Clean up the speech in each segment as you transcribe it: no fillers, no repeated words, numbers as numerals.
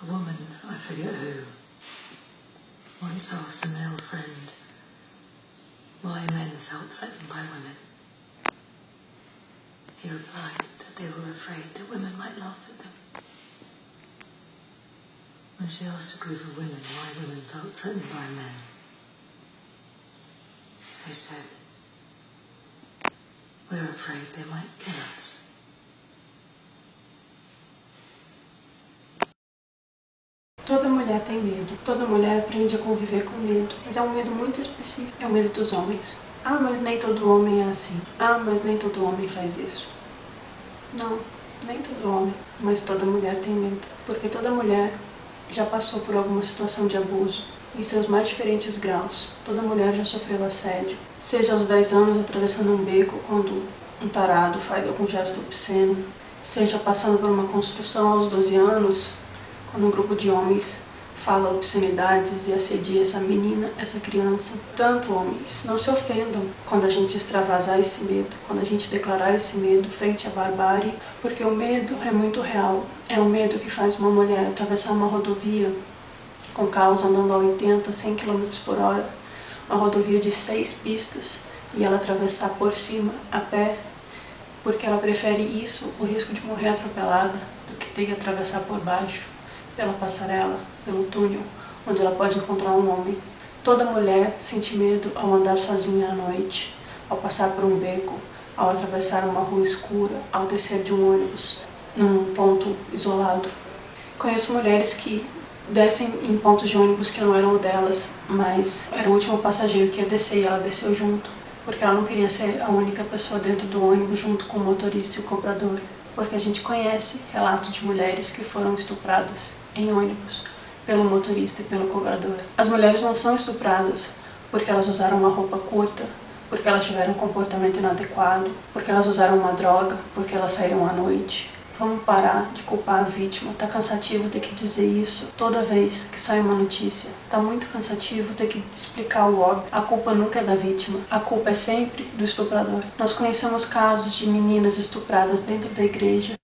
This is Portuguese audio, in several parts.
woman, I forget who, once asked a male friend why men felt threatened by women. He replied that they were afraid that women might laugh at them. When she asked a group of women why women felt threatened by men, they said, "We're afraid they might kill us." Toda mulher tem medo, toda mulher aprende a conviver com medo, mas é um medo muito específico, é o medo dos homens. Ah, mas nem todo homem é assim. Ah, mas nem todo homem faz isso. Não, nem todo homem, mas toda mulher tem medo, porque toda mulher já passou por alguma situação de abuso, em seus mais diferentes graus. Toda mulher já sofreu assédio, seja aos 10 anos atravessando um beco quando um tarado faz algum gesto obsceno, seja passando por uma construção aos 12 anos, quando um grupo de homens fala obscenidades e assedia essa menina, essa criança. Tanto, homens, não se ofendam quando a gente extravasar esse medo, quando a gente declarar esse medo frente à barbárie, porque o medo é muito real. É o medo que faz uma mulher atravessar uma rodovia com carros andando a 80, 100 km por hora, uma rodovia de 6 pistas, e ela atravessar por cima, a pé, porque ela prefere isso, o risco de morrer atropelada, do que ter que atravessar por baixo, pela passarela, pelo túnel, onde ela pode encontrar um homem. Toda mulher sente medo ao andar sozinha à noite, ao passar por um beco, ao atravessar uma rua escura, ao descer de um ônibus num ponto isolado. Conheço mulheres que descem em pontos de ônibus que não eram o delas, mas era o último passageiro que ia descer e ela desceu junto, porque ela não queria ser a única pessoa dentro do ônibus junto com o motorista e o cobrador. Porque a gente conhece relatos de mulheres que foram estupradas em ônibus pelo motorista e pelo cobrador. As mulheres não são estupradas porque elas usaram uma roupa curta, porque elas tiveram um comportamento inadequado, porque elas usaram uma droga, porque elas saíram à noite. Vamos parar de culpar a vítima. Tá cansativo ter que dizer isso toda vez que sai uma notícia. Tá muito cansativo ter que explicar o óbvio. A culpa nunca é da vítima. A culpa é sempre do estuprador. Nós conhecemos casos de meninas estupradas dentro da igreja.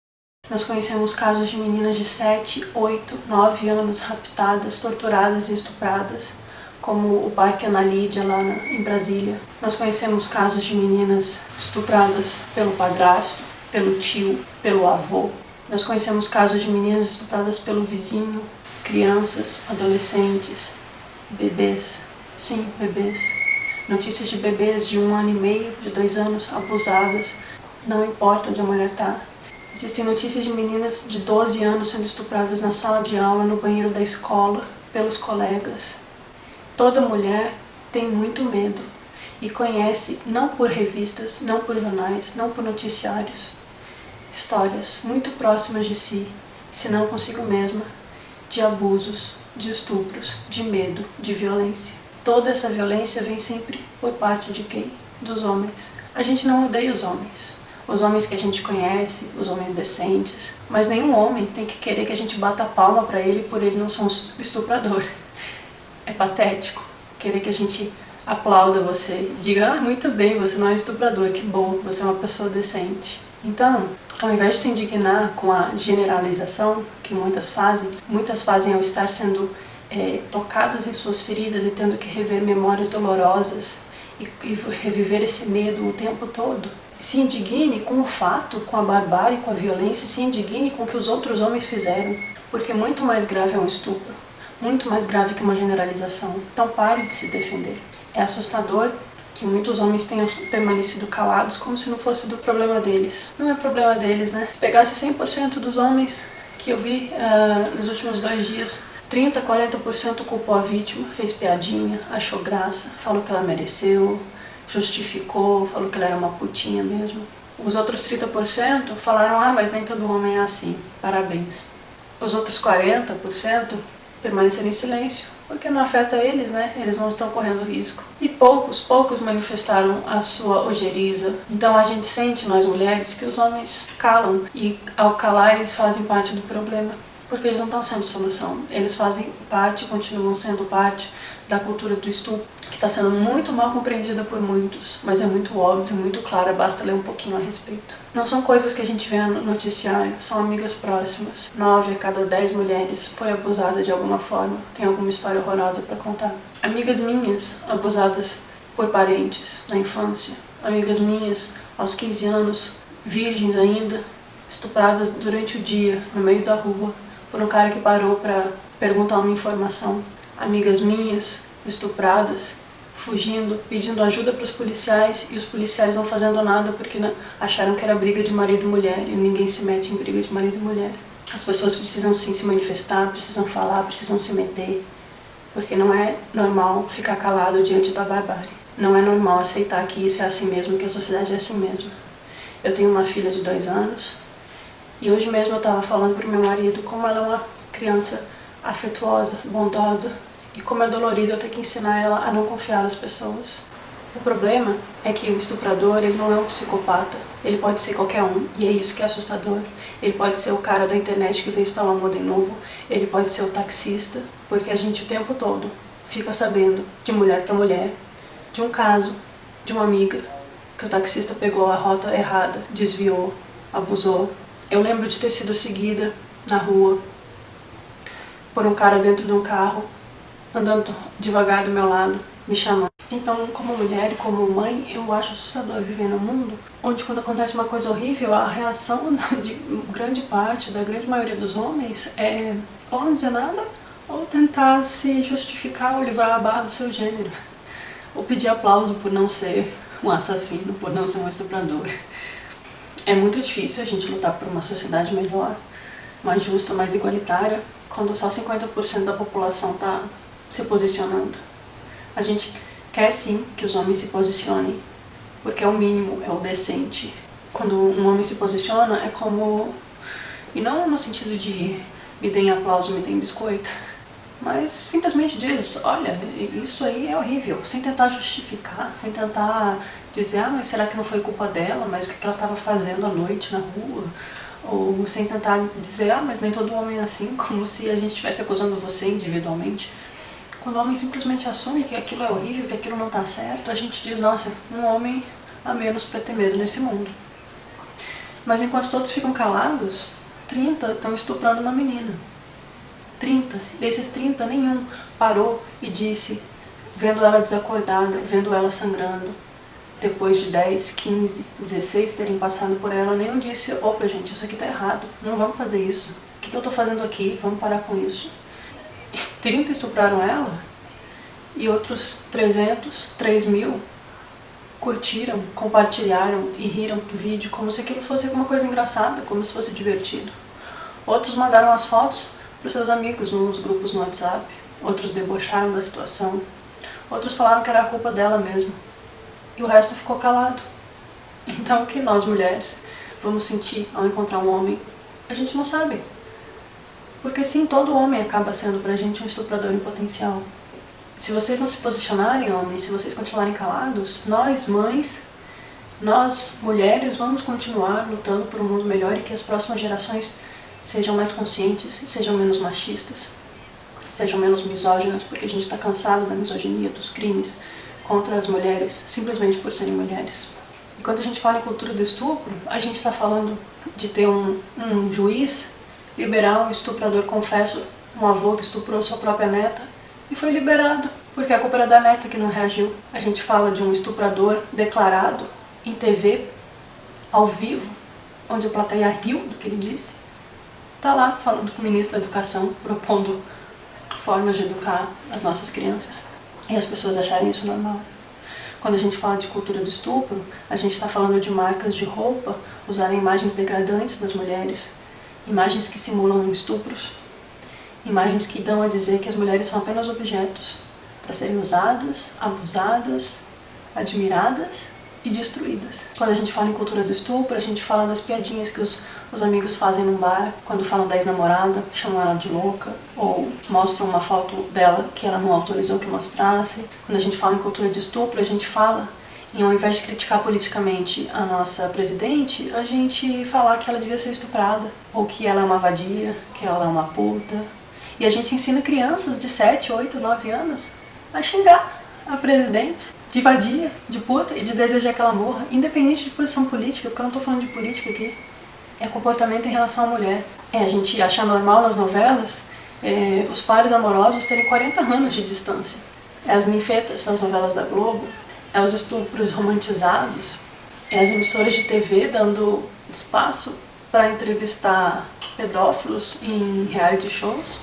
Nós conhecemos casos de meninas de 7, 8, 9 anos raptadas, torturadas e estupradas, como o Parque Ana Lídia lá em Brasília. Nós conhecemos casos de meninas estupradas pelo padrasto, pelo tio, pelo avô. Nós conhecemos casos de meninas estupradas pelo vizinho, crianças, adolescentes, bebês. Sim, bebês. Notícias de bebês de 1 ano e meio, de 2 anos, abusadas. Não importa onde a mulher está. Existem notícias de meninas de 12 anos sendo estupradas na sala de aula, no banheiro da escola, pelos colegas. Toda mulher tem muito medo e conhece, não por revistas, não por jornais, não por noticiários, histórias muito próximas de si, se não consigo mesma, de abusos, de estupros, de medo, de violência. Toda essa violência vem sempre por parte de quem? Dos homens. A gente não odeia os homens. Os homens que a gente conhece, os homens decentes, mas nenhum homem tem que querer que a gente bata a palma pra ele por ele não ser um estuprador. É patético querer que a gente aplauda você, diga, muito bem, você não é estuprador, que bom, você é uma pessoa decente. Então, ao invés de se indignar com a generalização que muitas fazem ao estar sendo tocadas em suas feridas e tendo que rever memórias dolorosas e reviver esse medo o tempo todo. Se indigne com o fato, com a barbárie, com a violência, se indigne com o que os outros homens fizeram, porque muito mais grave é um estupro, muito mais grave que uma generalização. Então pare de se defender. É assustador que muitos homens tenham permanecido calados como se não fosse do problema deles. Não é problema deles, né? Se pegasse 100% dos homens que eu vi nos últimos 2 dias, 30%, 40% culpou a vítima, fez piadinha, achou graça, falou que ela mereceu, justificou, falou que ela era uma putinha mesmo. Os outros 30% falaram, mas nem todo homem é assim, parabéns. Os outros 40% permaneceram em silêncio, porque não afeta eles, né? Eles não estão correndo risco. E poucos manifestaram a sua ojeriza. Então a gente sente, nós mulheres, que os homens calam, e ao calar eles fazem parte do problema, porque eles não estão sendo solução. Eles fazem parte, continuam sendo parte da cultura do estupro, que está sendo muito mal compreendida por muitos, mas é muito óbvio, muito clara, basta ler um pouquinho a respeito. Não são coisas que a gente vê no noticiário, são amigas próximas. 9 a cada 10 mulheres foi abusada de alguma forma, tem alguma história horrorosa para contar. Amigas minhas abusadas por parentes na infância, amigas minhas aos 15 anos, virgens ainda, estupradas durante o dia, no meio da rua, por um cara que parou para perguntar uma informação. Amigas minhas estupradas, fugindo, pedindo ajuda para os policiais e os policiais não fazendo nada porque acharam que era briga de marido e mulher e ninguém se mete em briga de marido e mulher. As pessoas precisam sim se manifestar, precisam falar, precisam se meter, porque não é normal ficar calado diante da barbárie. Não é normal aceitar que isso é assim mesmo, que a sociedade é assim mesmo. Eu tenho uma filha de 2 anos e hoje mesmo eu estava falando para o meu marido como ela é uma criança afetuosa, bondosa, e como é dolorido eu ter que ensinar ela a não confiar nas pessoas. O problema é que o estuprador, ele não é um psicopata, ele pode ser qualquer um, e é isso que é assustador. Ele pode ser o cara da internet que veio instalar um modem novo, ele pode ser o taxista, porque a gente o tempo todo fica sabendo, de mulher para mulher, de um caso, de uma amiga, que o taxista pegou a rota errada, desviou, abusou. Eu lembro de ter sido seguida na rua por um cara dentro de um carro, andando devagar do meu lado, me chamando. Então, como mulher e como mãe, eu acho assustador viver num mundo onde quando acontece uma coisa horrível, a reação de grande parte, da grande maioria dos homens é ou não dizer nada, ou tentar se justificar ou livrar a barra do seu gênero. Ou pedir aplauso por não ser um assassino, por não ser um estuprador. É muito difícil a gente lutar por uma sociedade melhor, mais justa, mais igualitária, quando só 50% da população está se posicionando. A gente quer sim que os homens se posicionem, porque é o mínimo, é o decente. Quando um homem se posiciona, é como... E não no sentido de me deem aplauso, me deem biscoito, mas simplesmente diz, olha, isso aí é horrível, sem tentar justificar, sem tentar dizer, ah, mas será que não foi culpa dela, mas o que ela estava fazendo à noite na rua? Ou sem tentar dizer, ah, mas nem todo homem é assim, como se a gente estivesse acusando você individualmente. Quando o homem simplesmente assume que aquilo é horrível, que aquilo não está certo, a gente diz, nossa, um homem a menos para ter medo nesse mundo. Mas enquanto todos ficam calados, 30 estão estuprando uma menina. 30. Desses 30, nenhum parou e disse, vendo ela desacordada, vendo ela sangrando, depois de 10, 15, 16 terem passado por ela, nenhum disse, opa gente, isso aqui tá errado, não vamos fazer isso. O que eu tô fazendo aqui? Vamos parar com isso. 30 estupraram ela e outros 300, 3.000 curtiram, compartilharam e riram do vídeo como se aquilo fosse alguma coisa engraçada, como se fosse divertido. Outros mandaram as fotos para os seus amigos nos grupos no WhatsApp, outros debocharam da situação, outros falaram que era a culpa dela mesmo e o resto ficou calado. Então o que nós mulheres vamos sentir ao encontrar um homem? A gente não sabe. Porque sim, todo homem acaba sendo pra gente um estuprador em potencial. Se vocês não se posicionarem, homens, se vocês continuarem calados, nós, mães, nós, mulheres, vamos continuar lutando por um mundo melhor e que as próximas gerações sejam mais conscientes, sejam menos machistas, sejam menos misóginas, porque a gente está cansado da misoginia, dos crimes contra as mulheres, simplesmente por serem mulheres. E quando a gente fala em cultura do estupro, a gente está falando de ter um juiz liberar um estuprador confesso, um avô que estuprou sua própria neta e foi liberado, porque a culpa era da neta que não reagiu. A gente fala de um estuprador declarado em TV, ao vivo, onde a plateia riu do que ele disse. Tá lá falando com o ministro da Educação, propondo formas de educar as nossas crianças. E as pessoas acharem isso normal. Quando a gente fala de cultura do estupro, a gente está falando de marcas de roupa usarem imagens degradantes das mulheres, imagens que simulam estupros, imagens que dão a dizer que as mulheres são apenas objetos para serem usadas, abusadas, admiradas e destruídas. Quando a gente fala em cultura do estupro, a gente fala das piadinhas que os amigos fazem num bar, quando falam da ex-namorada, chamam ela de louca, ou mostram uma foto dela que ela não autorizou que mostrasse. Quando a gente fala em cultura de estupro, a gente fala em, ao invés de criticar politicamente a nossa presidente, a gente falar que ela devia ser estuprada, ou que ela é uma vadia, que ela é uma puta. E a gente ensina crianças de 7, 8, 9 anos a xingar a presidente de vadia, de puta e de desejar que ela morra, independente de posição política, porque eu não tô falando de política aqui. É comportamento em relação à mulher. A gente achar normal nas novelas os pares amorosos terem 40 anos de distância. As ninfetas nas novelas da Globo, os estupros romantizados, as emissoras de TV dando espaço para entrevistar pedófilos em reality shows,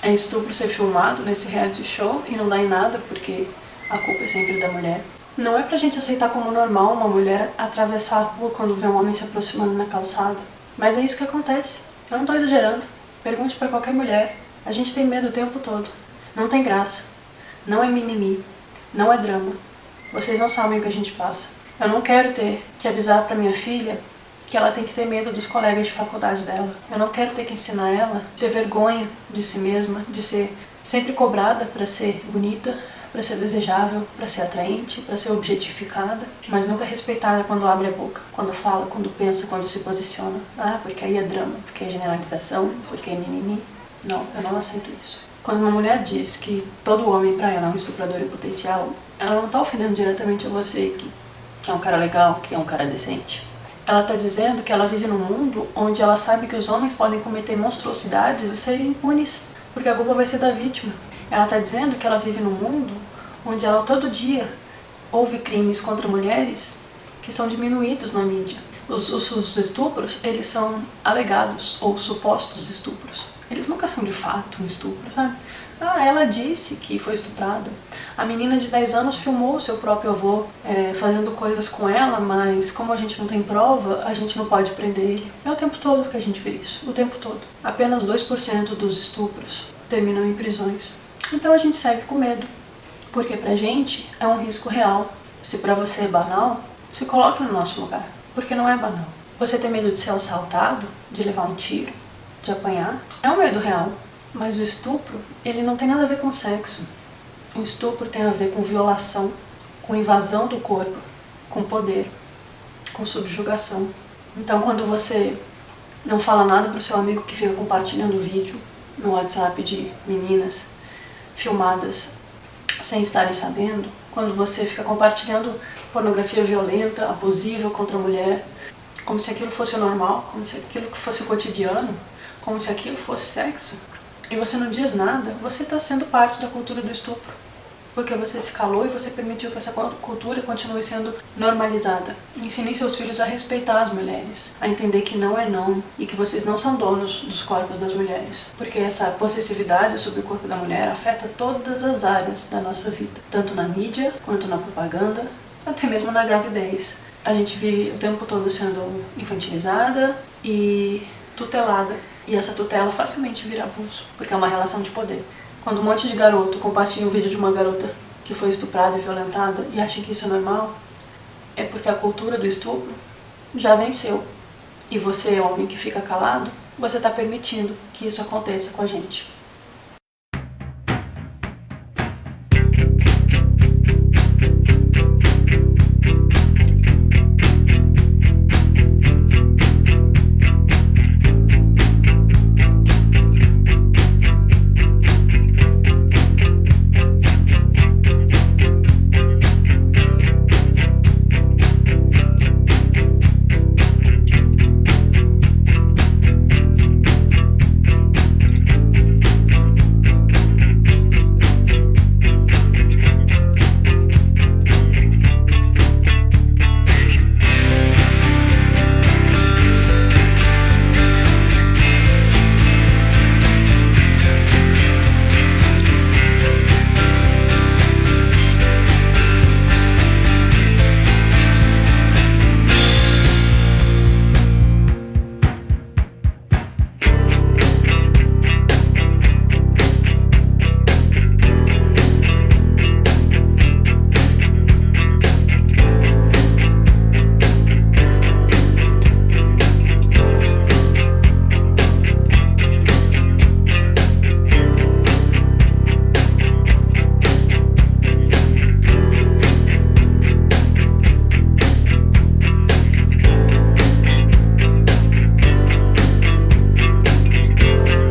estupro ser filmado nesse reality show e não dá em nada porque a culpa é sempre da mulher. Não é pra gente aceitar como normal uma mulher atravessar a rua quando vê um homem se aproximando na calçada, mas é isso que acontece. Eu não tô exagerando. Pergunte pra qualquer mulher. A gente tem medo o tempo todo. Não tem graça. Não é mimimi. Não é drama. Vocês não sabem o que a gente passa. Eu não quero ter que avisar pra minha filha que ela tem que ter medo dos colegas de faculdade dela. Eu não quero ter que ensinar ela a ter vergonha de si mesma, de ser sempre cobrada pra ser bonita, para ser desejável, para ser atraente, para ser objetificada, mas nunca respeitada quando abre a boca, quando fala, quando pensa, quando se posiciona. Ah, porque aí é drama, porque é generalização, porque é mimimi. Não, eu não aceito isso. Quando uma mulher diz que todo homem para ela é um estuprador em potencial, ela não está ofendendo diretamente a você, que é um cara legal, que é um cara decente. Ela está dizendo que ela vive num mundo onde ela sabe que os homens podem cometer monstruosidades e serem impunes, porque a culpa vai ser da vítima. Ela está dizendo que ela vive num mundo onde ela todo dia ouve crimes contra mulheres que são diminuídos na mídia. Os estupros, eles são alegados ou supostos estupros. Eles nunca são de fato um estupro, sabe? Ah, ela disse que foi estuprada. A menina de 10 anos filmou o seu próprio avô fazendo coisas com ela, mas como a gente não tem prova, a gente não pode prender ele. É o tempo todo que a gente vê isso, o tempo todo. Apenas 2% dos estupros terminam em prisões. Então a gente segue com medo, porque pra gente é um risco real. Se pra você é banal, se coloque no nosso lugar, porque não é banal. Você tem medo de ser assaltado, de levar um tiro, de apanhar? É um medo real. Mas o estupro, ele não tem nada a ver com sexo. O estupro tem a ver com violação, com invasão do corpo, com poder, com subjugação. Então quando você não fala nada pro seu amigo que fica compartilhando vídeo no WhatsApp de meninas filmadas sem estarem sabendo, quando você fica compartilhando pornografia violenta, abusiva contra a mulher, como se aquilo fosse normal, como se aquilo fosse o cotidiano, como se aquilo fosse sexo, e você não diz nada, você está sendo parte da cultura do estupro, porque você se calou e você permitiu que essa cultura continue sendo normalizada. Ensine seus filhos a respeitar as mulheres, a entender que não é não e que vocês não são donos dos corpos das mulheres, porque essa possessividade sobre o corpo da mulher afeta todas as áreas da nossa vida, tanto na mídia, quanto na propaganda, até mesmo na gravidez. A gente vive o tempo todo sendo infantilizada e tutelada, e essa tutela facilmente vira abuso, porque é uma relação de poder. Quando um monte de garoto compartilha um vídeo de uma garota que foi estuprada e violentada e acha que isso é normal, é porque a cultura do estupro já venceu. E você, homem que fica calado, você está permitindo que isso aconteça com a gente.